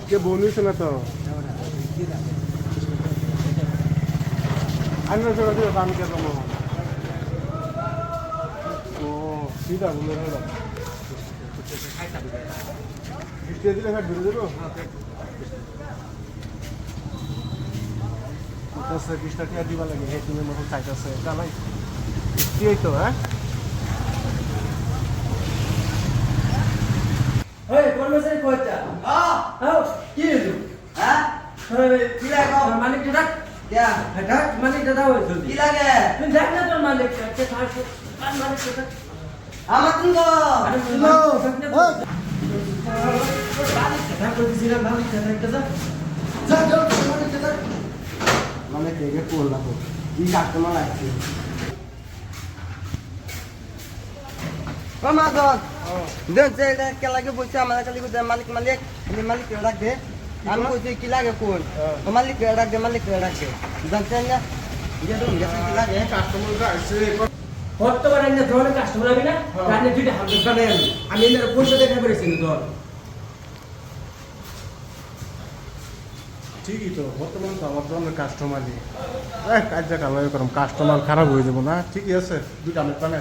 কে বনিস না তো আন্না সরা দিয়ে দাম কে কম ও সিধা বলে হলো বিস্তে দিলে হাট ধরে দেবো তো বিস্তা টিয়া দিবা লাগে হে তুমি মতো চাইতেছে জানাই কি হইতো হ্যাঁ ওই কর্মচারী কইতা আও কি হইলো হ্যাঁ ওই কি লাগে মালিক ডাক क्या ডাক মালিক দাদা হই জলদি কি লাগে তুই দেখ না তোর মালিক কে থাকছে কার মালিক ডাক আমার তুমি তো আরে শুনো মালিক ডাক কইছিস না মালিক ডাক যা যা যা মালিক ডাক মানে থেকে করলা তো কি কাস্টমার লাগছে ও মাদক দেন যে কে লাগে বলছে আমার কাছে মালিক মালিক মালিক ডাক দে আমি কইছি কি লাগে কোন মালিক ডাক দে জানতেন না ইয়া তো ইয়া কি লাগে কাস্টমার আসছে বর্তমানে না ধরনের কাস্টমার আমি না রানে দুইটা হালকা বানাই আমি এর পয়সা দেখা করেছি ধর ঠিকই তো বর্তমান তো আমার ধরনের কাস্টমার নেই কাজ দেখা কাস্টমার খারাপ হয়ে যাবো না ঠিকই আছে দুইটা আমি বানাই